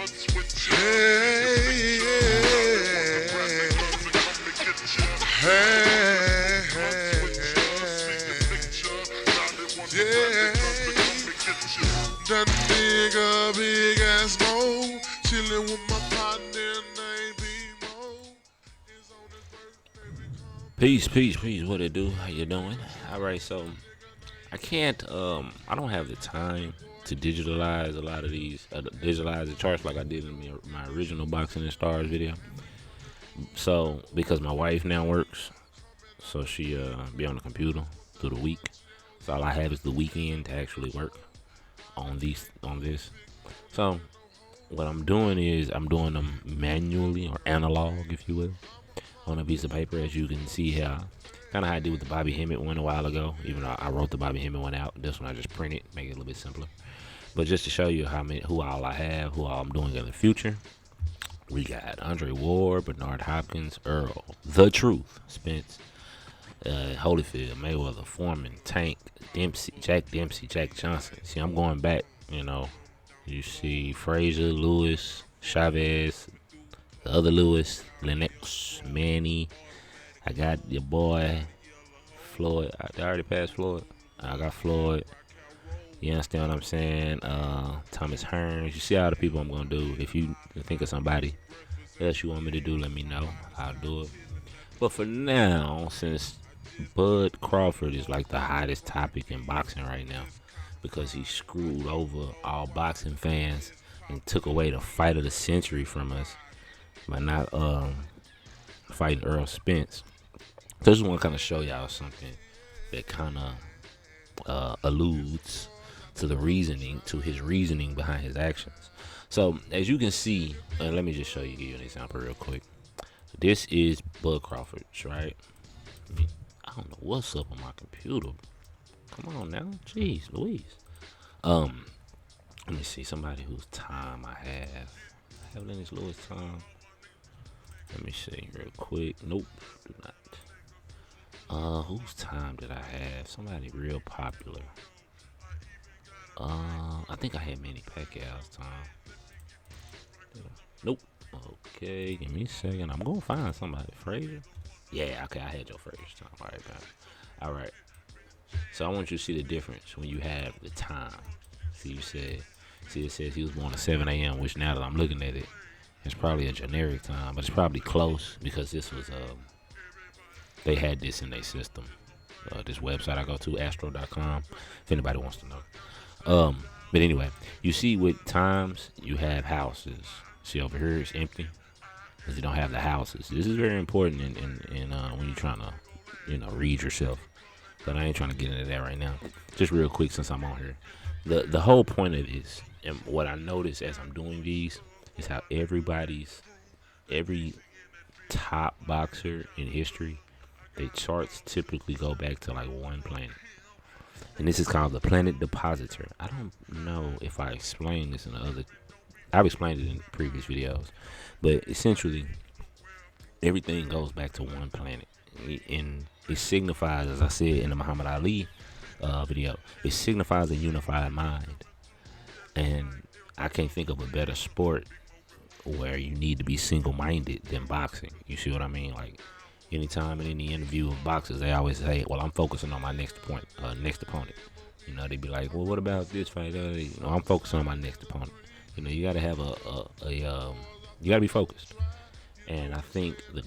Hey, hey, yeah. That nigga big ass mo, chillin' with my partner named B-Mo. Peace. What it do? How you doing? All right, so I can't. I don't have the time to digitalize a lot of these, digitalize the charts like I did in my original Boxing and Stars video. So because my wife now works, so she be on the computer through the week. So all I have is the weekend to actually work on this. So what I'm doing is I'm doing them manually or analog, if you will, on a piece of paper, as you can see here. Kind of how I did with the Bobby Hemmett one a while ago. Even though I wrote the Bobby Hemmett one out, this one I just print it, make it a little bit simpler. But just to show you who all I have, who all I'm doing in the future. We got Andre Ward, Bernard Hopkins, Earl, The Truth, Spence, Holyfield, Mayweather, Foreman, Tank, Jack Dempsey, Jack Johnson. See, I'm going back. You see Frazier, Lewis, Chavez, the other Lewis, Lennox, Manny. I got your boy Floyd. I already passed Floyd. I got Floyd. You understand what I'm saying? Thomas Hearns. You see all the people I'm gonna do. If you think of somebody else you want me to do, let me know. I'll do it. But for now, since Bud Crawford is like the hottest topic in boxing right now, because he screwed over all boxing fans and took away the fight of the century from us by not fighting Earl Spence. So I just want to kind of show y'all something that kind of alludes to his reasoning behind his actions. So as you can see, let me just give you an example real quick. This is Bud Crawford's, right? I don't know what's up on my computer. Come on now, jeez, Louise. Let me see somebody whose time I have. I have Lennox Lewis time. Let me see real quick. Nope, do not. Whose time did I have? Somebody real popular. I think I had Manny Pacquiao's time. Nope. Okay, give me a second. I'm gonna find somebody. Frazier? Yeah, okay, I had your Frazier's time. Alright, man. Alright. So I want you to see the difference when you have the time. It says he was born at 7 a.m., which now that I'm looking at it, it's probably a generic time, but it's probably close because this was they had this in their system. This website I go to, astro.com, if anybody wants to know. But anyway, you see with times, you have houses. See over here, it's empty because you don't have the houses. This is very important in when you're trying to, read yourself. But I ain't trying to get into that right now. Just real quick since I'm on here. The whole point of this, and what I notice as I'm doing these, is how every top boxer in history, their charts typically go back to like one planet. And this is called the planet depositor. I don't know if I explained this I've explained it in previous videos. But essentially, everything goes back to one planet. And it signifies, as I said in the Muhammad Ali video, it signifies a unified mind. And I can't think of a better sport where you need to be single-minded than boxing. You see what I mean? Like, anytime in any interview of boxers, they always say, well, I'm focusing on my next opponent. They'd be like, well, what about this fight? I'm focusing on my next opponent. You got to have you got to be focused. And I think the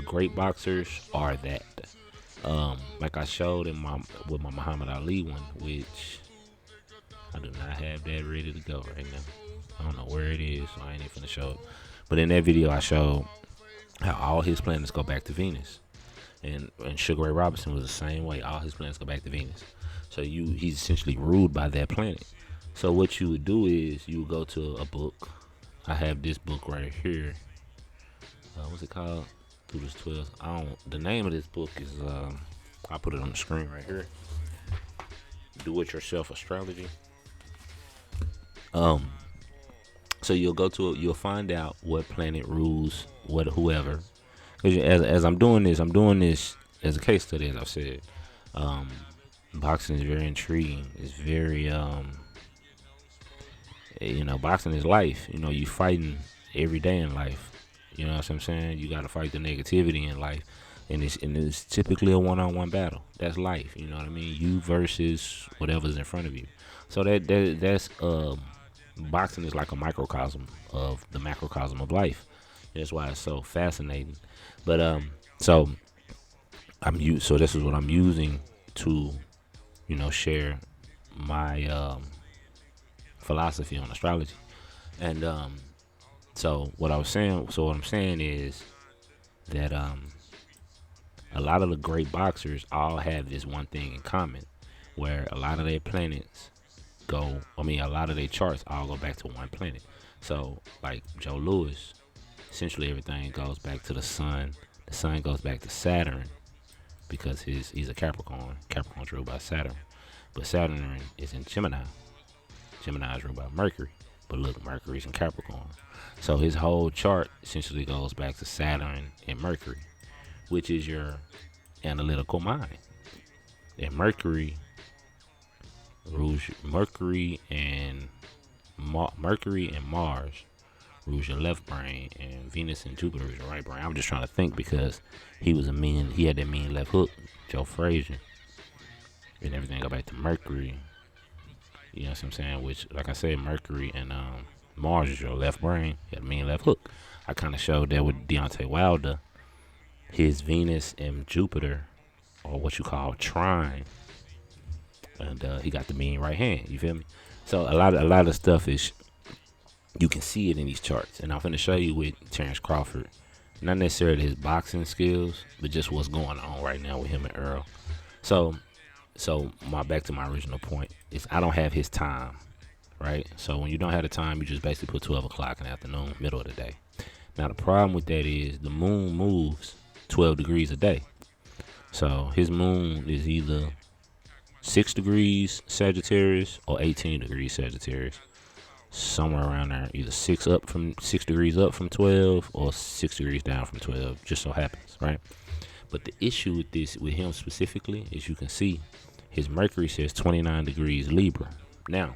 great boxers are that. Like I showed with my Muhammad Ali one, which I do not have that ready to go right now. I don't know where it is, so I ain't even finna show it. But in that video, I showed how all his planets go back to Venus, and Sugar Ray Robinson was the same way. All his planets go back to Venus. So he's essentially ruled by that planet. So what you would do is you would go to a book. I have this book right here. What's it called? Through this 12. The name of this book is I'll put it on the screen right here. Do It Yourself Astrology. So you'll find out what planet rules whoever. Because as I'm doing this as a case study, as I've said. Boxing is very intriguing. It's very Boxing is life. You fighting every day in life. You know what I'm saying? You got to fight the negativity in life, and it's typically a one-on-one battle. That's life. You know what I mean? You versus whatever's in front of you. So that's boxing is like a microcosm of the macrocosm of life. That's why it's so fascinating. But so so this is what I'm using to share my philosophy on astrology. And what I'm saying is that a lot of the great boxers all have this one thing in common, where a lot of their planets a lot of their charts all go back to one planet. So like Joe Louis, essentially everything goes back to the sun. The sun goes back to Saturn because he's a Capricorn. Capricorn's ruled by Saturn, but Saturn is in Gemini. Gemini is ruled by Mercury, but look, Mercury's in Capricorn. So his whole chart essentially goes back to Saturn and Mercury, which is your analytical mind. And Mercury and Mars rules your left brain, and Venus and Jupiter is your right brain. I'm just trying to think because he had that mean left hook, Joe Frazier, and everything go back to Mercury. You know what I'm saying? Which, like I said, Mercury and Mars is your left brain. He had a mean left hook. I kind of showed that with Deontay Wilder. His Venus and Jupiter, or what you call trine, and he got the mean right hand. You feel me? So a lot of stuff is, you can see it in these charts, and I'm going to show you with Terrence Crawford. Not necessarily his boxing skills, but just what's going on right now with him and Earl. So back to my original point is I don't have his time, right? So when you don't have the time, you just basically put 12 o'clock in the afternoon, middle of the day. Now the problem with that is the moon moves 12 degrees a day. So his moon is either 6 degrees Sagittarius or 18 degrees Sagittarius. Somewhere around there, either 6 degrees up from 12 or 6 degrees down from 12, just so happens, right? But the issue with him specifically, as you can see, his Mercury says 29 degrees Libra. Now,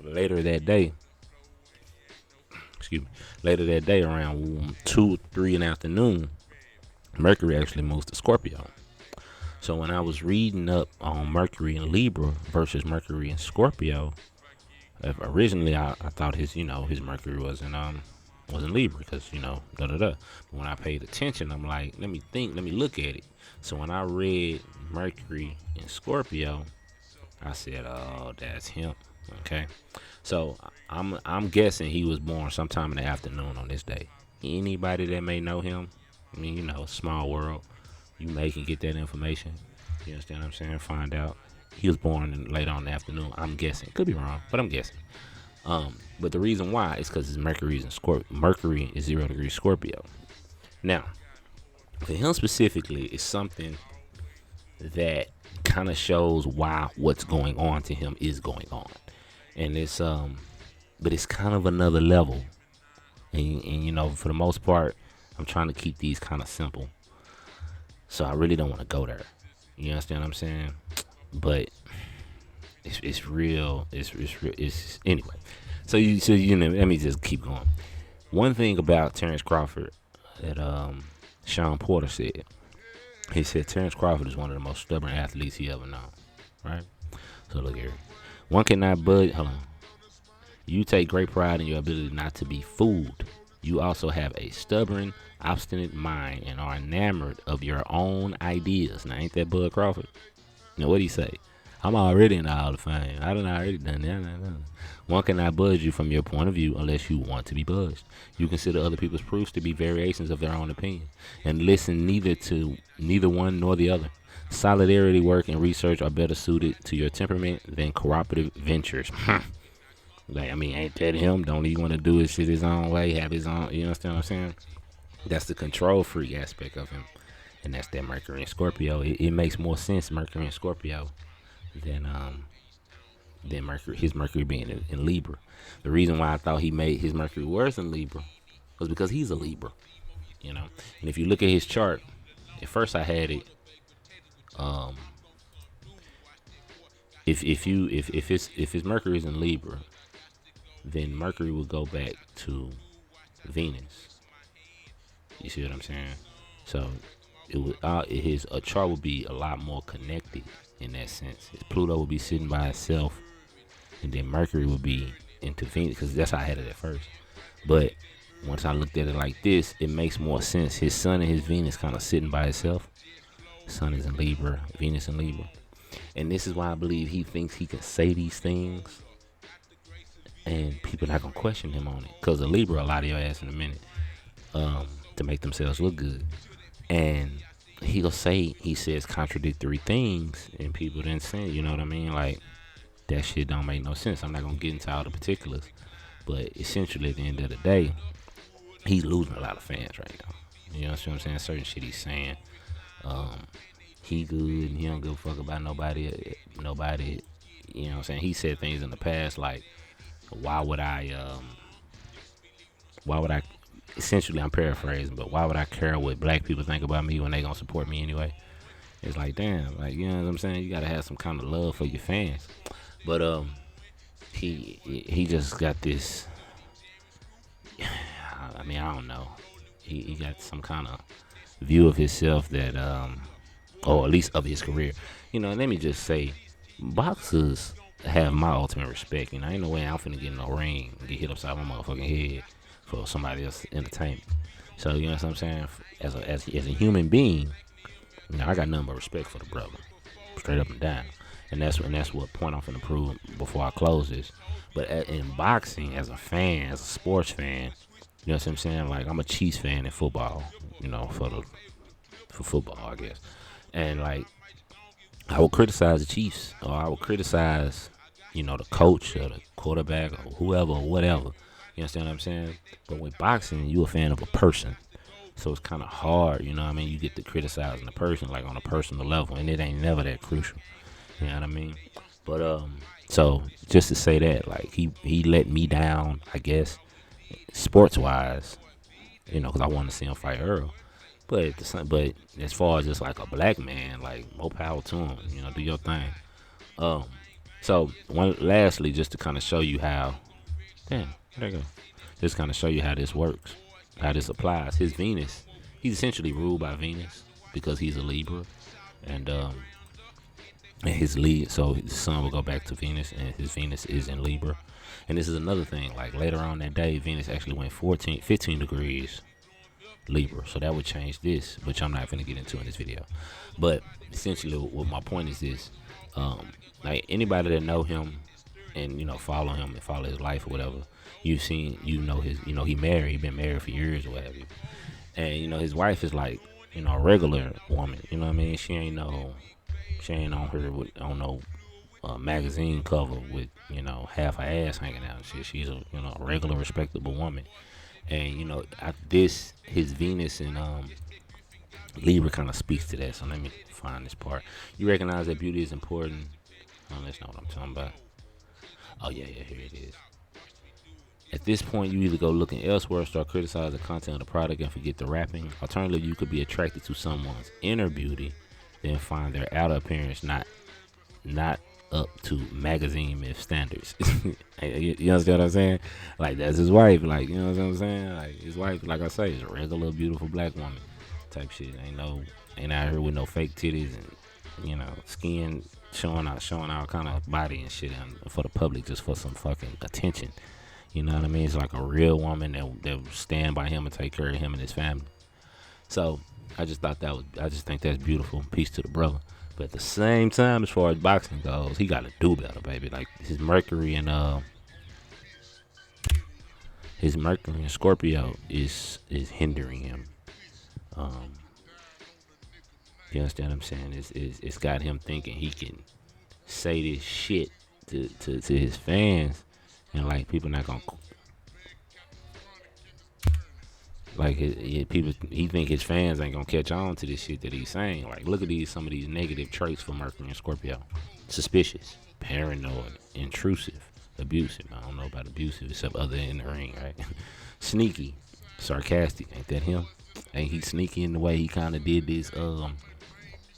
later that day, around 2 or 3 in the afternoon, Mercury actually moves to Scorpio. So when I was reading up on Mercury in Libra versus Mercury in Scorpio, originally I thought his Mercury was in Libra because But when I paid attention, I'm like, let me look at it. So when I read Mercury in Scorpio, I said, oh, that's him. Okay, so I'm guessing he was born sometime in the afternoon on this day. Anybody that may know him, I mean, small world, you may can get that information. You understand what I'm saying? Find out. He was born later on in the afternoon. I'm guessing. Could be wrong, but I'm guessing. But the reason why is because his Mercury is in Scorpio. Mercury is 0 degrees Scorpio. Now, for him specifically, it's something that kind of shows why what's going on to him is going on, and but it's kind of another level. And for the most part, I'm trying to keep these kind of simple, so I really don't want to go there. You understand what I'm saying? But it's real. It's anyway. So let me just keep going. One thing about Terrence Crawford that Sean Porter said. He said Terrence Crawford is one of the most stubborn athletes he ever known. Right? So look here. One cannot budge. Hold on. You take great pride in your ability not to be fooled. You also have a stubborn, obstinate mind and are enamored of your own ideas. Now, ain't that Bud Crawford? Now, what'd he say? I'm already in the Hall of Fame. I done already done that. One cannot budge you from your point of view unless you want to be budged. You consider other people's proofs to be variations of their own opinion and listen neither one nor the other. Solidarity work and research are better suited to your temperament than cooperative ventures. Ain't that him? Don't he want to do his shit his own way, have his own, you understand what I'm saying? That's the control freak aspect of him. And that's that Mercury and Scorpio. It makes more sense, Mercury and Scorpio, than his Mercury being in Libra. The reason why I thought he made his Mercury worse in Libra was because he's a Libra, And if you look at his chart, at first I had it, if his Mercury is in Libra, then Mercury would go back to Venus. You see what I'm saying? So it would his a chart would be a lot more connected in that sense. His Pluto would be sitting by itself, and then Mercury would be into Venus, because that's how I had it at first. But once I looked at it like this, it makes more sense. His Sun and his Venus kind of sitting by itself. Sun is in Libra, Venus in Libra, and this is why I believe he thinks he can say these things, and people not gonna question him on it. Cause a Libra will lie to your ass in a minute, to make themselves look good, and he says contradictory things, and people didn't say, you know what I mean? Like, that shit don't make no sense. I'm not gonna get into all the particulars, but essentially at the end of the day, he's losing a lot of fans right now. You know what I'm saying? Certain shit he's saying. He good and he don't give a fuck about nobody. You know what I'm saying? He said things in the past like, why would I, essentially I'm paraphrasing, but why would I care what black people think about me when they gonna support me anyway? It's like, damn, like, you know what I'm saying? You gotta have some kind of love for your fans. But he just got this, I mean, I don't know. He got some kind of view of himself that, or at least of his career. You know, let me just say, boxers have my ultimate respect. You know, ain't no way I'm finna get in no ring and get hit upside my motherfucking head for somebody else's entertainment. So, you know what I'm saying? As a human being, you know, I got nothing but respect for the brother, straight up and down. And that's what point I'm finna prove before I close this. But in boxing, as a fan, as a sports fan, you know what I'm saying? Like, I'm a Chiefs fan in football, you know, for football, I guess. And, like, I would criticize the Chiefs, or I would criticize, you know, the coach or the quarterback or whoever or whatever. You understand what I'm saying? But with boxing, you a fan of a person. So it's kind of hard, you know what I mean? You get to criticizing the person, like, on a personal level, and it ain't never that crucial. You know what I mean? But, so just to say that, like, he let me down, I guess, sports-wise, you know, because I wanted to see him fight Earl. But as far as just like a black man, like, more power to him. You know, do your thing. So lastly, just to kind of show you how, there you go. Just kind of show you how this works, how this applies. His Venus, he's essentially ruled by Venus because he's a Libra, and his lead. So his Sun will go back to Venus, and his Venus is in Libra. And this is another thing. Like, later on that day, Venus actually went 15 degrees Libra, so that would change this, which I'm not going to get into in this video. But essentially, what my point is this: like, anybody that know him and, you know, follow him and follow his life or whatever, you've seen, you know, he been married for years or whatever, and, you know, his wife is like, you know, a regular woman. You know what I mean? She ain't on no magazine cover with, you know, half her ass hanging out and shit. She's a, you know, a regular, respectable woman. And, you know, his Venus and Libra kind of speaks to that. So let me find this part. You recognize that beauty is important. Oh, that's not what I'm talking about. Oh, yeah, here it is. At this point, you either go looking elsewhere or start criticizing the content of the product and forget the wrapping. Alternatively, you could be attracted to someone's inner beauty, then find their outer appearance not up to magazine myth standards. You understand what I'm saying? Like, that's his wife. Like, you know what I'm saying? Like, his wife, like I say, is a regular, beautiful black woman type shit. Ain't out here with no fake titties and, you know, skin showing all kind of body and shit, and for the public, just for some fucking attention. You know what I mean? It's like a real woman that will stand by him and take care of him and his family. So I just think that's beautiful. Peace to the brother. But at the same time, as far as boxing goes, he got to do better, baby. Like, his Mercury and Scorpio is hindering him. You understand what I'm saying? It's got him thinking he can say this shit to his fans, and, like, people not gonna, like, he think his fans ain't gonna catch on to this shit that he's saying. Like, look at some of these negative traits for Mercury and Scorpio: suspicious, paranoid, intrusive, abusive. I don't know about abusive except other in the ring, right? Sneaky, sarcastic. Ain't that him? Ain't he sneaky in the way he kind of did this?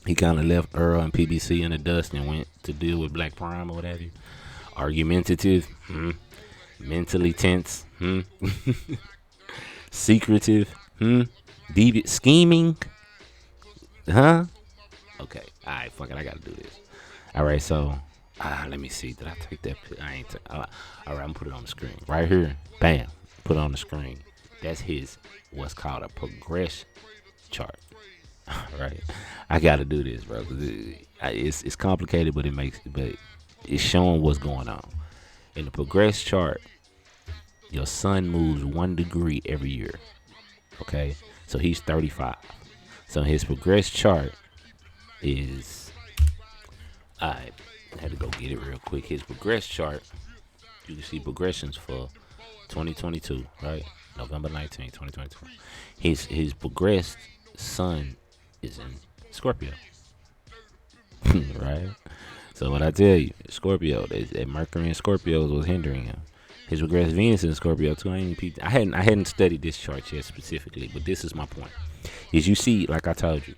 He kind of left Earl and PBC in the dust and went to deal with Black Prime or whatever. Argumentative. Mentally tense. Secretive. Deviant. Scheming. Huh? Okay. All right. Fuck it. I gotta do this. All right. So, let me see. Did I take that? I ain't. All right. I'm gonna put it on the screen right here. Bam. Put it on the screen. That's his. What's called a progress chart. Right. I gotta do this, bro. 'Cause it's complicated, but it's showing what's going on. In the progress chart, your sun moves 1 degree every year. Okay, so he's 35. So his progress chart is. I had to go get it real quick. His progress chart, you can see progressions for 2022, right? November 19th, 2022. His progressed sun is in Scorpio, right? So what I tell you, Scorpio, that Mercury in Scorpio was hindering him. His regressed Venus in Scorpio too. I hadn't studied this chart yet specifically, but this is my point. Is you see, like I told you,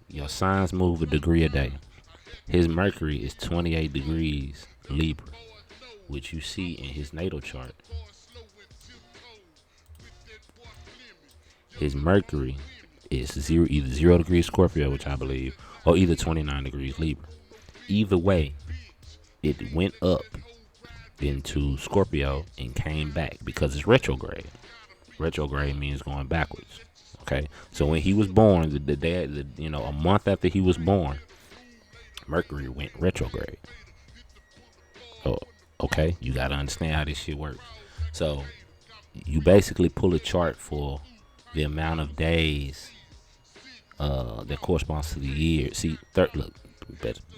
your signs move 1 degree a day. His Mercury is 28 degrees Libra, which you see in his natal chart. His Mercury is either 0 degrees Scorpio, which I believe, or either 29 degrees Libra. Either way, it went up into Scorpio and came back because it's retrograde. Retrograde means going backwards. Okay, so when he was born, a month after he was born, Mercury went retrograde. Oh, okay, you gotta understand how this shit works. So you basically pull a chart for the amount of days that corresponds to the year. See, look,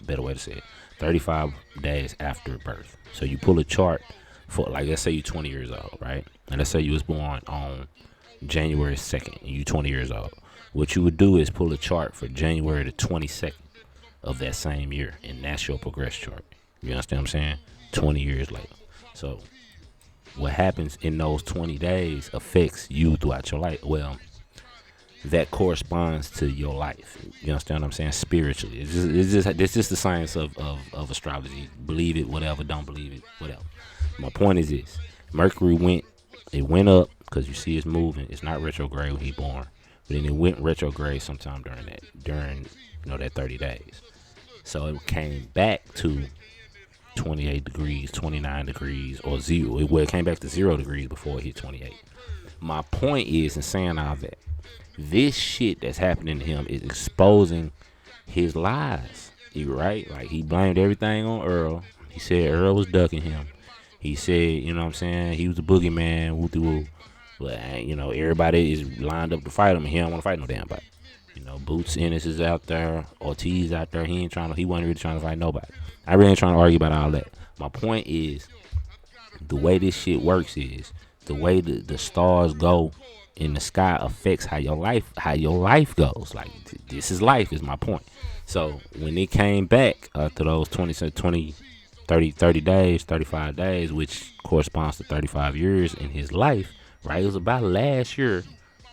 better way to say it. 35 days after birth. So you pull a chart for, like, let's say you're 20 years old, right? And let's say you was born on January 2nd and you're 20 years old. What you would do is pull a chart for January the 22nd of that same year, and that's your progress chart. You understand what I'm saying? 20 years later. So what happens in those 20 days affects you throughout your life. Well, that corresponds to your life. You understand what I'm saying? Spiritually. It's just the science of astrology. Believe it, whatever. Don't believe it, whatever. My point is this. Mercury went up because you see it's moving. It's not retrograde when he born. But then it went retrograde sometime during that 30 days. So it came back to 28 degrees, 29 degrees, or 0. It came back to 0 degrees before it hit 28. My point is, in saying all that, this shit that's happening to him is exposing his lies. You right? Like, he blamed everything on Earl. He said Earl was ducking him. He said, you know what I'm saying, he was the boogeyman, woo-doo-woo. But, everybody is lined up to fight him, and he don't want to fight no damn body. Boots Ennis is out there, Ortiz out there. He wasn't really trying to fight nobody. I really ain't trying to argue about all that. My point is, the way this shit works is, the way the stars go in the sky affects how your life goes. Like, this is life, is my point. So when it came back after those 30 days, 35 days, which corresponds to 35 years in his life, right? It was about last year,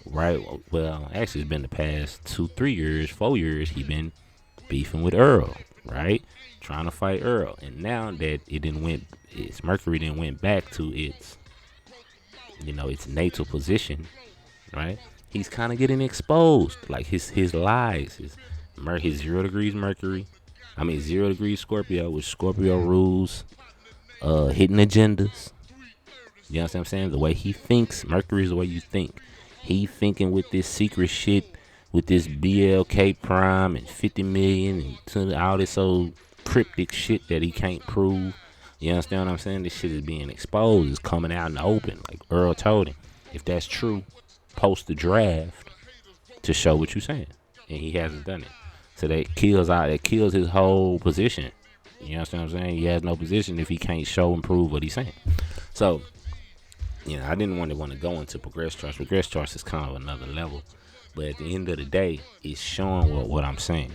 right? Well, actually, it's been the past 2-3 years, 4 years, he been beefing with Earl, right? Trying to fight Earl. And now that its Mercury then went back to its natal position, right? He's kind of getting exposed, like his lies, his 0 degrees Mercury. 0 degrees Scorpio, which Scorpio rules hidden agendas. You know what I'm saying? The way he thinks, Mercury is the way you think. He thinking with this secret shit, with this BLK prime and 50 million and all this old cryptic shit that he can't prove. You understand what I'm saying? This shit is being exposed. It's coming out in the open. Like Earl told him, if that's true, post the draft to show what you're saying. And he hasn't done it. So that kills his whole position. You understand what I'm saying? He has no position if he can't show and prove what he's saying. So, I didn't want to go into progress charts. Progress charts is kind of another level. But at the end of the day, it's showing what I'm saying.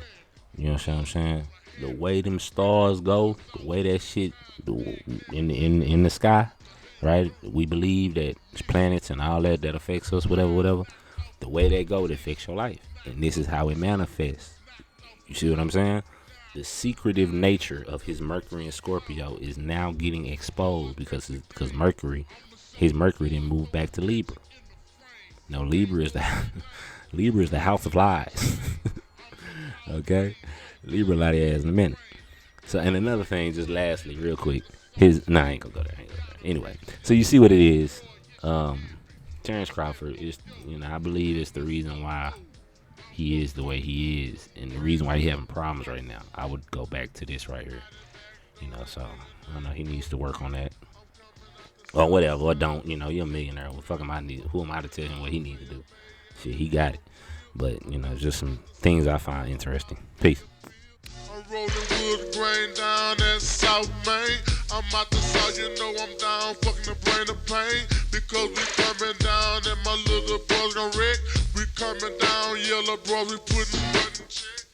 You know what I'm saying? The way them stars go, the way that shit in the sky, right? We believe that it's planets and all that affects us, whatever. The way they go, it affects your life. And this is how it manifests. You see what I'm saying? the secretive nature of his Mercury and Scorpio is now getting exposed because Mercury, his Mercury didn't move back to Libra. No, Libra is the Libra is the house of lies. Okay, Libra lie their ass in a minute. So, and another thing, just lastly, real quick, I ain't gonna go there. Anyway, so you see what it is. Terrence Crawford is, I believe it's the reason why he is the way he is, and the reason why he having problems right now. I would go back to this right here, So I don't know, he needs to work on that, or whatever, or don't. You're a millionaire. What fuck am I need? Who am I to tell him what he needs to do? Shit, he got it. But just some things I find interesting. Peace. I'm rolling wood grain down at South Main. I'm out the south, I'm down, fucking the brain of pain. Because we coming down and my little boys gon' wreck. We coming down, yellow bros, we putting button check.